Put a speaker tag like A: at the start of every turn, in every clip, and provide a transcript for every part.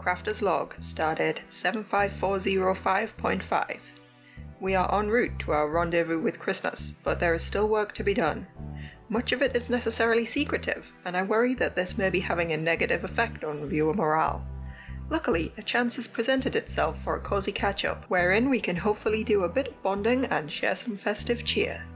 A: Crafter's Log, stardate 75405.5. We are en route to our rendezvous with Christmas, but there is still work to be done. Much of it is necessarily secretive, and I worry that this may be having a negative effect on viewer morale. Luckily, a chance has presented itself for a cozy catch-up, wherein we can hopefully do a bit of bonding and share some festive cheer.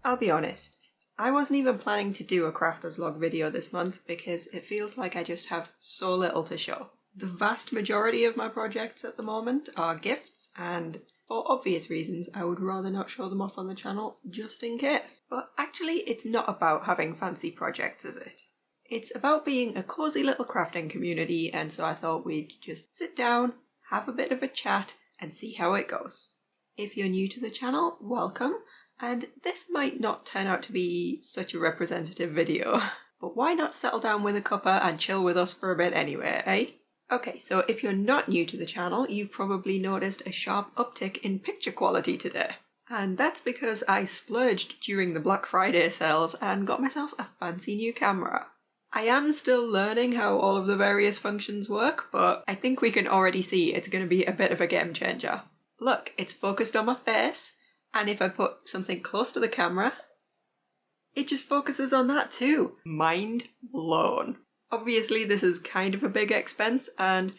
A: I'll be honest, I wasn't even planning to do a Crafter's Log video this month because it feels like I just have so little to show. The vast majority of my projects at the moment are gifts, and for obvious reasons I would rather not show them off on the channel just in case. But actually it's not about having fancy projects, is it? It's about being a cozy little crafting community, and so I thought we'd just sit down, have a bit of a chat and see how it goes. If you're new to the channel, welcome. And this might not turn out to be such a representative video, but why not settle down with a cuppa and chill with us for a bit anyway, eh? Okay, so if you're not new to the channel, you've probably noticed a sharp uptick in picture quality today. And that's because I splurged during the Black Friday sales and got myself a fancy new camera. I am still learning how all of the various functions work, but I think we can already see it's going to be a bit of a game changer. Look, it's focused on my face. And if I put something close to the camera, it just focuses on that too. Mind blown. Obviously this is kind of a big expense and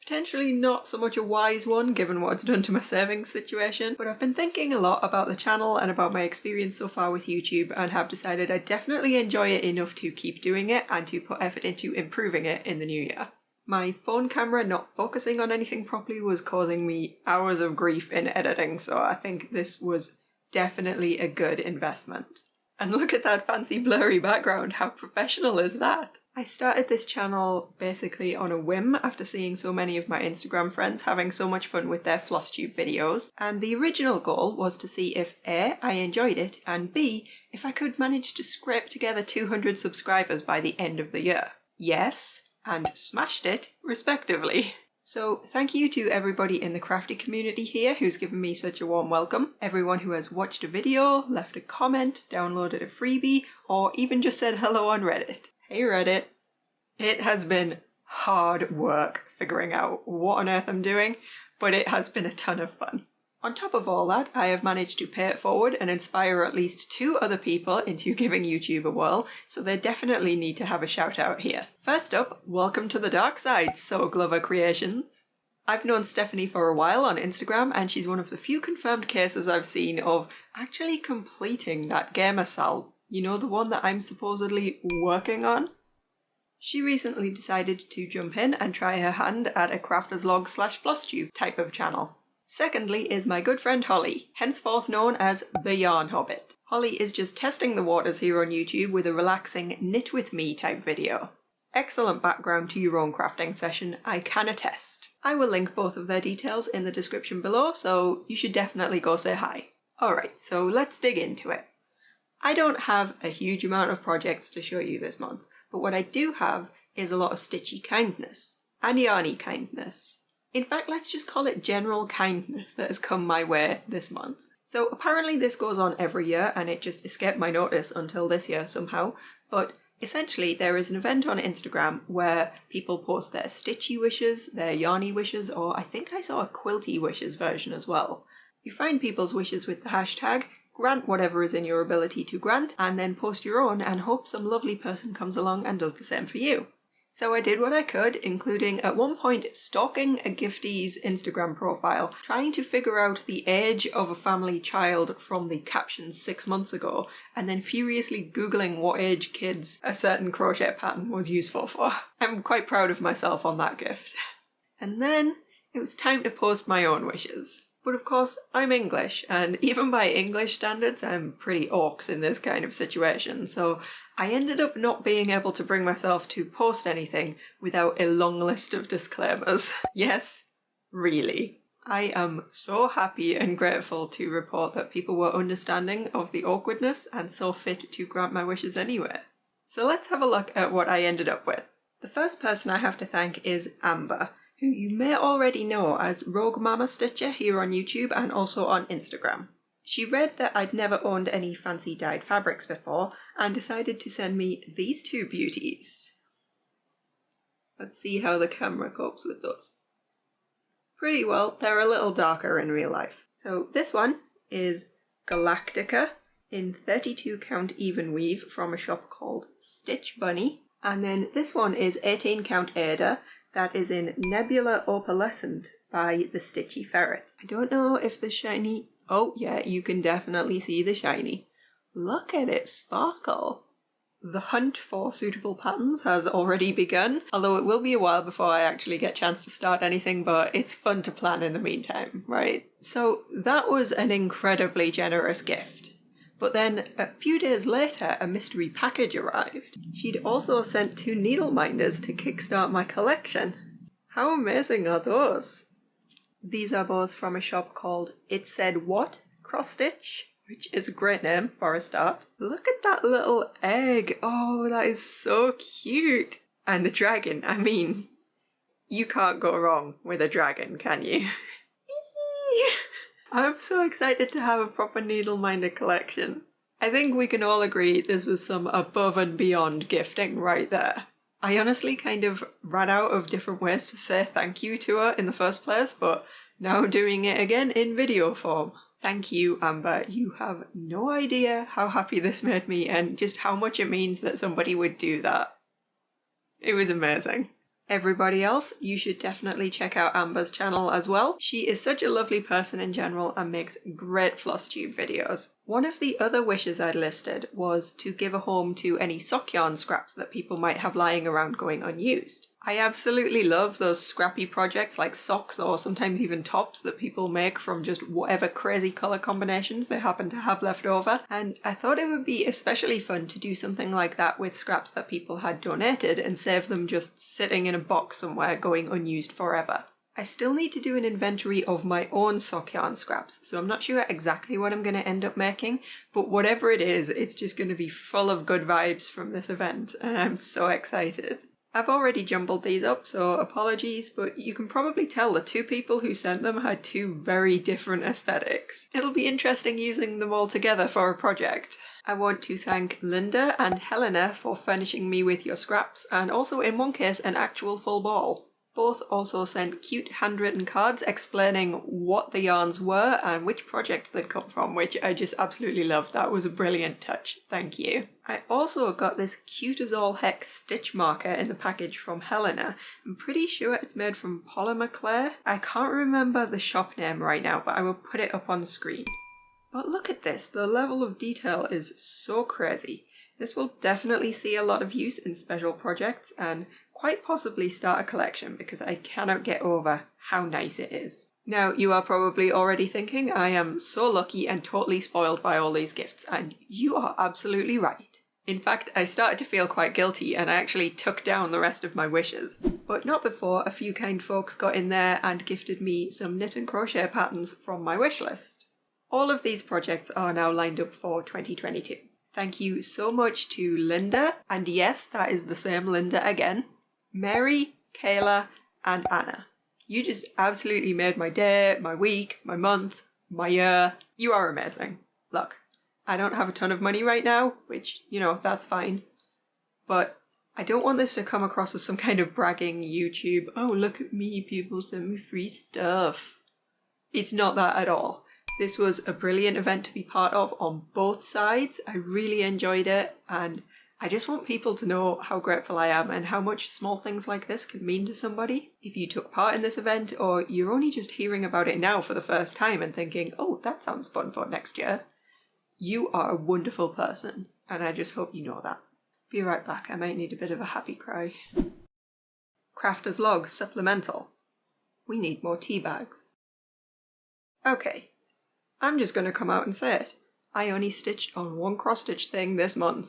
A: potentially not so much a wise one given what it's done to my savings situation, but I've been thinking a lot about the channel and about my experience so far with YouTube and have decided I definitely enjoy it enough to keep doing it and to put effort into improving it in the new year. My phone camera not focusing on anything properly was causing me hours of grief in editing, so I think this was definitely a good investment. And look at that fancy blurry background, how professional is that? I started this channel basically on a whim after seeing so many of my Instagram friends having so much fun with their flosstube videos, and the original goal was to see if A, I enjoyed it, and B, if I could manage to scrape together 200 subscribers by the end of the year. Yes, and smashed it, respectively. So thank you to everybody in the crafty community here who's given me such a warm welcome, everyone who has watched a video, left a comment, downloaded a freebie, or even just said hello on Reddit. Hey Reddit! It has been hard work figuring out what on earth I'm doing, but it has been a ton of fun. On top of all that, I have managed to pay it forward and inspire at least 2 other people into giving YouTube a whirl, so they definitely need to have a shout out here. First up, welcome to the dark side, So Glover Creations. I've known Stephanie for a while on Instagram, and she's one of the few confirmed cases I've seen of actually completing that game assault. You know, the one that I'm supposedly working on? She recently decided to jump in and try her hand at a Crafter's Log / flosstube type of channel. Secondly is my good friend Holly, henceforth known as the Yarn Hobbit. Holly is just testing the waters here on YouTube with a relaxing knit with me type video. Excellent background to your own crafting session, I can attest. I will link both of their details in the description below, so you should definitely go say hi. Alright, so let's dig into it. I don't have a huge amount of projects to show you this month, but what I do have is a lot of stitchy kindness and yarny kindness. In fact, let's just call it general kindness that has come my way this month. So apparently this goes on every year and it just escaped my notice until this year somehow, but essentially there is an event on Instagram where people post their stitchy wishes, their yarny wishes, or I think I saw a quilty wishes version as well. You find people's wishes with the hashtag, grant whatever is in your ability to grant, and then post your own and hope some lovely person comes along and does the same for you. So I did what I could, including at one point stalking a giftie's Instagram profile, trying to figure out the age of a family child from the captions 6 months ago, and then furiously googling what age kids a certain crochet pattern was useful for. I'm quite proud of myself on that gift. And then it was time to post my own wishes. But of course, I'm English, and even by English standards, I'm pretty orcs in this kind of situation, so I ended up not being able to bring myself to post anything without a long list of disclaimers. Yes, really. I am so happy and grateful to report that people were understanding of the awkwardness and saw fit to grant my wishes anyway. So let's have a look at what I ended up with. The first person I have to thank is Amber, who you may already know as Rogue Mama Stitcher here on YouTube and also on Instagram. She read that I'd never owned any fancy dyed fabrics before and decided to send me these two beauties. Let's see how the camera copes with those. Pretty well, they're a little darker in real life. So this one is Galactica in 32 count even weave from a shop called Stitch Bunny. And then this one is 18 count Ada that is in Nebula Opalescent by the Stitchy Ferret. I don't know if the shiny... Oh yeah, you can definitely see the shiny. Look at it sparkle. The hunt for suitable patterns has already begun, although it will be a while before I actually get a chance to start anything, but it's fun to plan in the meantime, right? So that was an incredibly generous gift. But then a few days later, a mystery package arrived. She'd also sent 2 needle minders to kickstart my collection. How amazing are those? These are both from a shop called It Said What Cross Stitch, which is a great name for a start. Look at that little egg. Oh, that is so cute. And the dragon, I mean, you can't go wrong with a dragon, can you? I'm so excited to have a proper needle minder collection. I think we can all agree this was some above and beyond gifting right there. I honestly kind of ran out of different ways to say thank you to her in the first place, but now doing it again in video form. Thank you, Amber. You have no idea how happy this made me and just how much it means that somebody would do that. It was amazing. Everybody else, you should definitely check out Amber's channel as well. She is such a lovely person in general and makes great flosstube videos. One of the other wishes I'd listed was to give a home to any sock yarn scraps that people might have lying around going unused. I absolutely love those scrappy projects like socks or sometimes even tops that people make from just whatever crazy colour combinations they happen to have left over, and I thought it would be especially fun to do something like that with scraps that people had donated and save them just sitting in a box somewhere going unused forever. I still need to do an inventory of my own sock yarn scraps, so I'm not sure exactly what I'm going to end up making, but whatever it is, it's just going to be full of good vibes from this event, and I'm so excited. I've already jumbled these up, so apologies, but you can probably tell the 2 people who sent them had 2 very different aesthetics. It'll be interesting using them all together for a project. I want to thank Linda and Helena for furnishing me with your scraps, and also in one case an actual full ball. Both also sent cute handwritten cards explaining what the yarns were and which projects they'd come from, which I just absolutely loved. That was a brilliant touch. Thank you. I also got this cute as all heck stitch marker in the package from Helena. I'm pretty sure it's made from polymer clay. I can't remember the shop name right now, but I will put it up on the screen. But look at this, the level of detail is so crazy. This will definitely see a lot of use in special projects and quite possibly start a collection because I cannot get over how nice it is. Now, you are probably already thinking I am so lucky and totally spoiled by all these gifts, and you are absolutely right. In fact, I started to feel quite guilty and I actually took down the rest of my wishes. But not before a few kind folks got in there and gifted me some knit and crochet patterns from my wish list. All of these projects are now lined up for 2022. Thank you so much to Linda, and yes, that is the same Linda again, Mary, Kayla, and Anna. You just absolutely made my day, my week, my month, my year. You are amazing. Look, I don't have a ton of money right now, which, you know, that's fine. But I don't want this to come across as some kind of bragging YouTube, oh, look at me, people send me free stuff. It's not that at all. This was a brilliant event to be part of on both sides. I really enjoyed it, and I just want people to know how grateful I am and how much small things like this can mean to somebody. If you took part in this event, or you're only just hearing about it now for the first time and thinking, oh, that sounds fun for next year, you are a wonderful person, and I just hope you know that. Be right back, I might need a bit of a happy cry. Crafter's Log Supplemental. We need more tea bags. Okay, I'm just going to come out and say it. I only stitched on one cross stitch thing this month.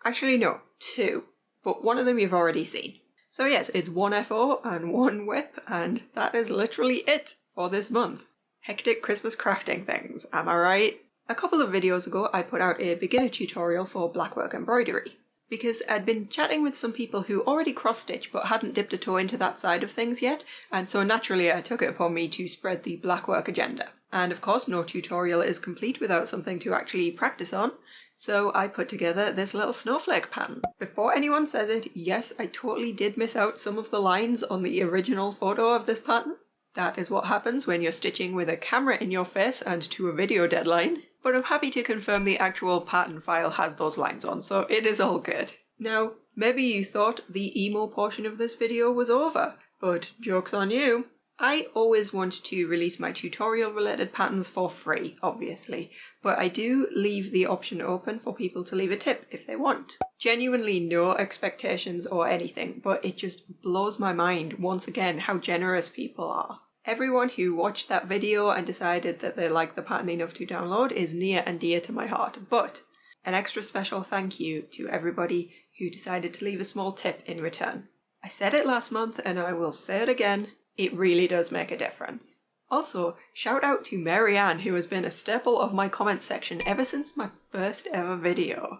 A: Actually no, 2, but one of them you've already seen. So yes, it's 1 FO and 1 whip, and that is literally it for this month. Hectic Christmas crafting things, am I right? A couple of videos ago I put out a beginner tutorial for blackwork embroidery. because I'd been chatting with some people who already cross-stitch but hadn't dipped a toe into that side of things yet, and so naturally I took it upon me to spread the blackwork agenda. And of course no tutorial is complete without something to actually practice on, so I put together this little snowflake pattern. Before anyone says it, yes, I totally did miss out some of the lines on the original photo of this pattern. That is what happens when you're stitching with a camera in your face and to a video deadline. But I'm happy to confirm the actual pattern file has those lines on, so it is all good. Now, maybe you thought the emo portion of this video was over, but joke's on you. I always want to release my tutorial related patterns for free, obviously, but I do leave the option open for people to leave a tip if they want. Genuinely no expectations or anything, but it just blows my mind once again how generous people are. Everyone who watched that video and decided that they liked the pattern enough to download is near and dear to my heart, but an extra special thank you to everybody who decided to leave a small tip in return. I said it last month and I will say it again, it really does make a difference. Also, shout out to Marianne, who has been a staple of my comment section ever since my first ever video.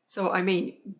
A: So I mean,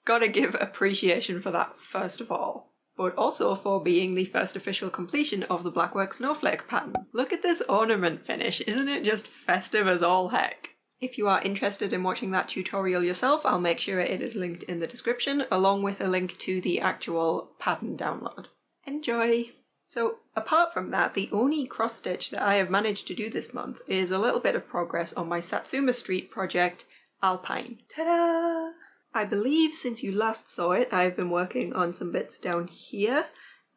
A: gotta give appreciation for that first of all. But also for being the first official completion of the Blackwork Snowflake pattern. Look at this ornament finish, isn't it just festive as all heck? If you are interested in watching that tutorial yourself, I'll make sure it is linked in the description, along with a link to the actual pattern download. Enjoy! So apart from that, the only cross stitch that I have managed to do this month is a little bit of progress on my Satsuma Street project, Alpine. Ta-da! I believe since you last saw it, I've been working on some bits down here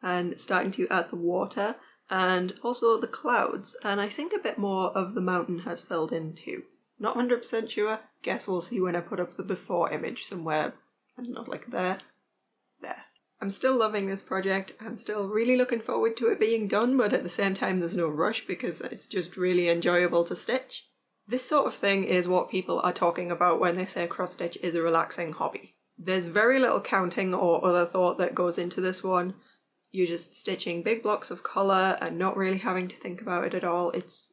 A: and starting to add the water and also the clouds, and I think a bit more of the mountain has filled in too. Not 100% sure, guess we'll see when I put up the before image somewhere, I don't know, like there. There. I'm still loving this project, I'm still really looking forward to it being done, but at the same time there's no rush because it's just really enjoyable to stitch. This sort of thing is what people are talking about when they say cross-stitch is a relaxing hobby. There's very little counting or other thought that goes into this one. You're just stitching big blocks of colour and not really having to think about it at all. It's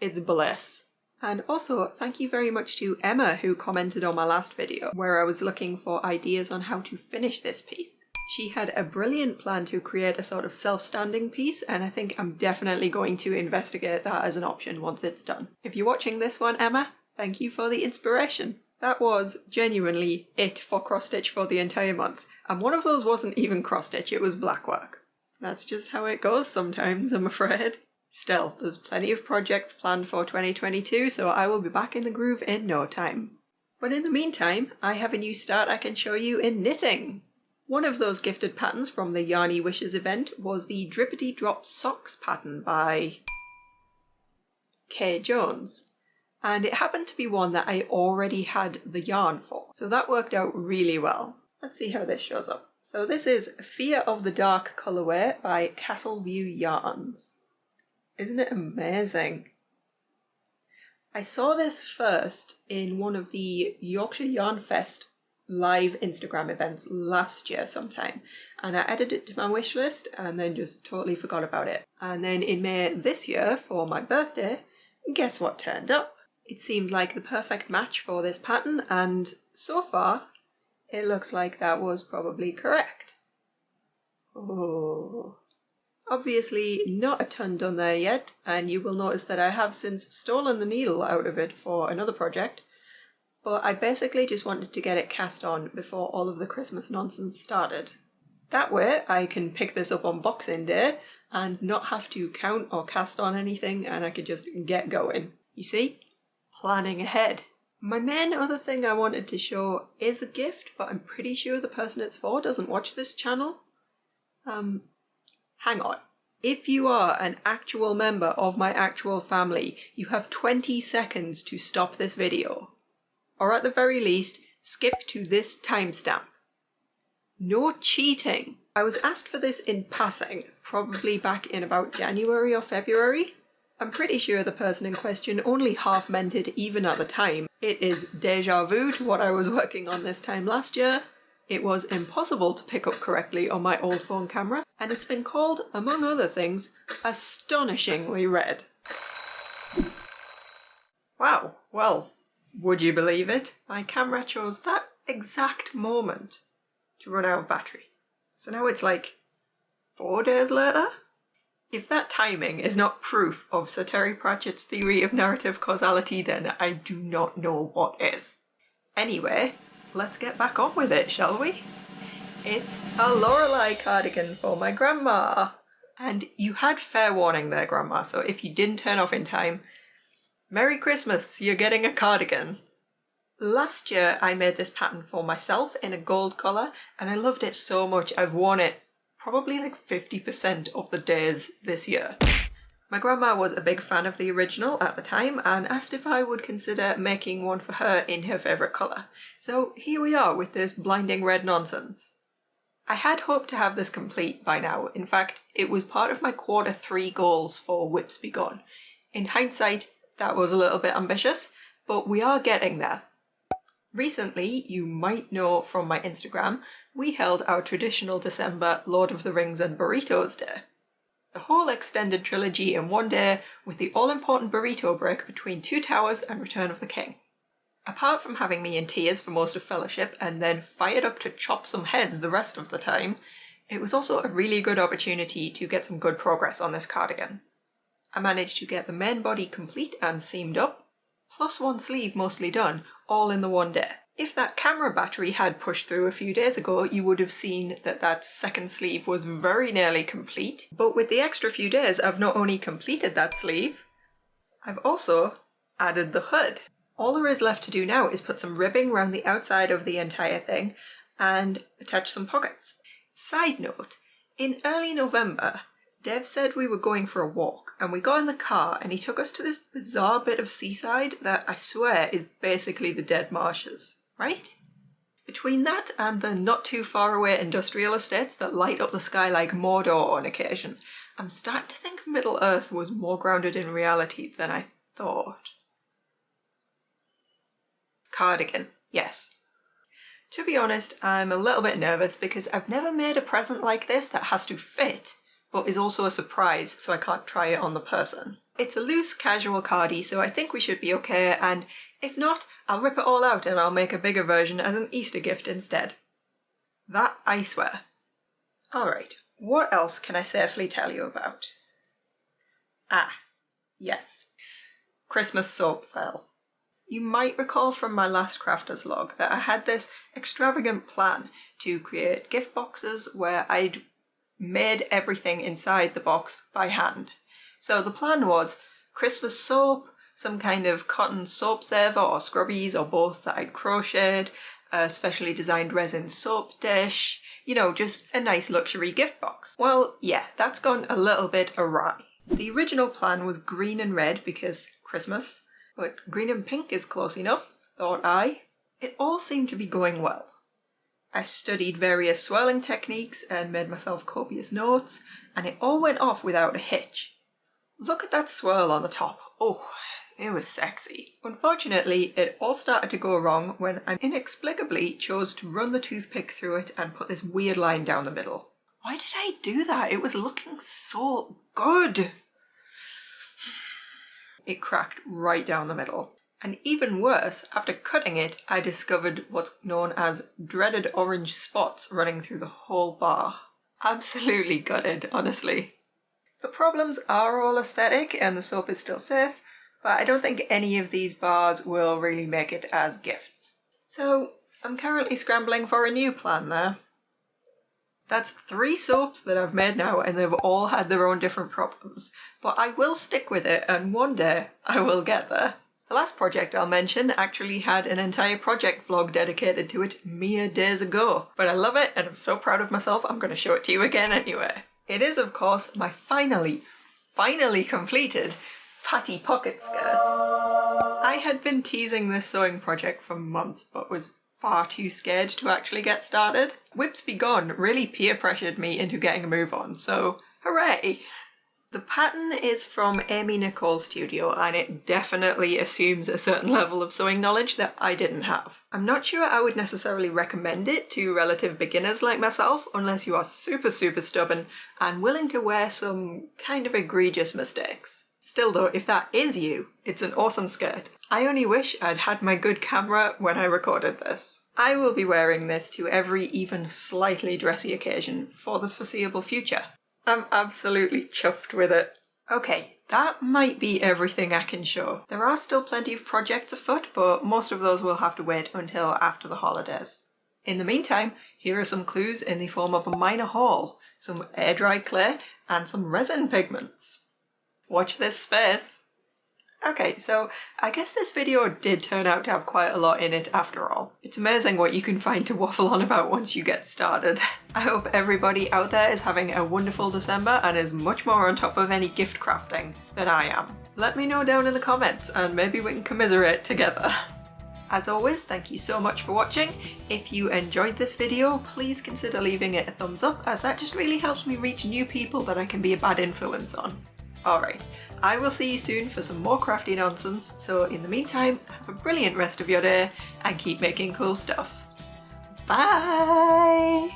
A: bliss. And also, thank you very much to Emma who commented on my last video where I was looking for ideas on how to finish this piece. She had a brilliant plan to create a sort of self-standing piece, and I think I'm definitely going to investigate that as an option once it's done. If you're watching this one, Emma, thank you for the inspiration. That was genuinely it for cross-stitch for the entire month, and one of those wasn't even cross-stitch, it was blackwork. That's just how it goes sometimes, I'm afraid. Still, there's plenty of projects planned for 2022, so I will be back in the groove in no time. But in the meantime, I have a new start I can show you in knitting. One of those gifted patterns from the Yarny Wishes event was the Drippity Drop Socks pattern by Kay Jones. And it happened to be one that I already had the yarn for, so that worked out really well. Let's see how this shows up. So this is Fear of the Dark colorway by Castleview Yarns. Isn't it amazing? I saw this first in one of the Yorkshire Yarn Fest live Instagram events last year sometime, and I added it to my wish list and then just totally forgot about it. And then in May this year for my birthday, guess what turned up? It seemed like the perfect match for this pattern, and so far it looks like that was probably correct. Oh. Obviously not a ton done there yet, and you will notice that I have since stolen the needle out of it for another project, but I basically just wanted to get it cast on before all of the Christmas nonsense started. That way I can pick this up on Boxing Day and not have to count or cast on anything, and I could just get going. You see? Planning ahead. My main other thing I wanted to show is a gift, but I'm pretty sure the person it's for doesn't watch this channel. Hang on. If you are an actual member of my actual family, you have 20 seconds to stop this video. Or at the very least, skip to this timestamp. No cheating! I was asked for this in passing, probably back in about January or February. I'm pretty sure the person in question only half meant it even at the time. It is déjà vu to what I was working on this time last year. It was impossible to pick up correctly on my old phone camera, and it's been called, among other things, astonishingly red. Wow, well, would you believe it? My camera chose that exact moment to run out of battery. So now it's like 4 days later? If that timing is not proof of Sir Terry Pratchett's theory of narrative causality, then I do not know what is. Anyway, let's get back on with it, shall we? It's a Lorelei cardigan for my grandma. And you had fair warning there, Grandma, so if you didn't turn off in time, Merry Christmas, you're getting a cardigan. Last year I made this pattern for myself in a gold colour, and I loved it so much I've worn it probably like 50% of the days this year. My grandma was a big fan of the original at the time and asked if I would consider making one for her in her favourite colour. So here we are with this blinding red nonsense. I had hoped to have this complete by now. In fact, it was part of my Q3 goals for Whips Be Gone. In hindsight, that was a little bit ambitious, but we are getting there. Recently, you might know from my Instagram, we held our traditional December Lord of the Rings and Burritos Day. The whole extended trilogy in one day with the all-important burrito break between Two Towers and Return of the King. Apart from having me in tears for most of Fellowship and then fired up to chop some heads the rest of the time, it was also a really good opportunity to get some good progress on this cardigan. I managed to get the main body complete and seamed up, plus one sleeve mostly done, all in the one day. If that camera battery had pushed through a few days ago, you would have seen that that second sleeve was very nearly complete. But with the extra few days, I've not only completed that sleeve, I've also added the hood. All there is left to do now is put some ribbing around the outside of the entire thing and attach some pockets. Side note, in early November, Dev said we were going for a walk, and we got in the car and he took us to this bizarre bit of seaside that I swear is basically the dead marshes, right? Between that and the not too far away industrial estates that light up the sky like Mordor on occasion, I'm starting to think Middle Earth was more grounded in reality than I thought. Cardigan, yes. To be honest, I'm a little bit nervous because I've never made a present like this that has to fit, but is also a surprise, so I can't try it on the person. It's a loose, casual cardie, so I think we should be okay, and if not, I'll rip it all out and I'll make a bigger version as an Easter gift instead. That I swear. Alright, what else can I safely tell you about? Ah, yes. Christmas soap fell. You might recall from my last crafter's log that I had this extravagant plan to create gift boxes where I'd made everything inside the box by hand. So the plan was Christmas soap, some kind of cotton soap saver or scrubbies or both that I'd crocheted, a specially designed resin soap dish, you know, just a nice luxury gift box. Well, yeah, that's gone a little bit awry. The original plan was green and red because Christmas, but green and pink is close enough, thought I. It all seemed to be going well. I studied various swirling techniques and made myself copious notes, and it all went off without a hitch. Look at that swirl on the top. Oh, it was sexy. Unfortunately, it all started to go wrong when I inexplicably chose to run the toothpick through it and put this weird line down the middle. Why did I do that? It was looking so good. It cracked right down the middle. And even worse, after cutting it, I discovered what's known as dreaded orange spots running through the whole bar. Absolutely gutted, honestly. The problems are all aesthetic and the soap is still safe, but I don't think any of these bars will really make it as gifts. So I'm currently scrambling for a new plan there. That's 3 soaps that I've made now and they've all had their own different problems, but I will stick with it and one day I will get there. The last project I'll mention actually had an entire project vlog dedicated to it mere days ago, but I love it and I'm so proud of myself I'm going to show it to you again anyway. It is of course my finally completed patty pocket skirt. I had been teasing this sewing project for months but was far too scared to actually get started. Whips Be Gone really peer pressured me into getting a move on, so hooray! The pattern is from Amy Nicole's studio and it definitely assumes a certain level of sewing knowledge that I didn't have. I'm not sure I would necessarily recommend it to relative beginners like myself unless you are super stubborn and willing to wear some kind of egregious mistakes. Still though, if that is you, it's an awesome skirt. I only wish I'd had my good camera when I recorded this. I will be wearing this to every even slightly dressy occasion for the foreseeable future. I'm absolutely chuffed with it. Okay, that might be everything I can show. There are still plenty of projects afoot, but most of those will have to wait until after the holidays. In the meantime, here are some clues in the form of a minor haul, some air-dried clay, and some resin pigments. Watch this space! Okay, so I guess this video did turn out to have quite a lot in it after all. It's amazing what you can find to waffle on about once you get started. I hope everybody out there is having a wonderful December and is much more on top of any gift crafting than I am. Let me know down in the comments and maybe we can commiserate together. As always, thank you so much for watching. If you enjoyed this video, please consider leaving it a thumbs up, as that just really helps me reach new people that I can be a bad influence on. Alright, I will see you soon for some more crafty nonsense, so in the meantime, have a brilliant rest of your day and keep making cool stuff. Bye!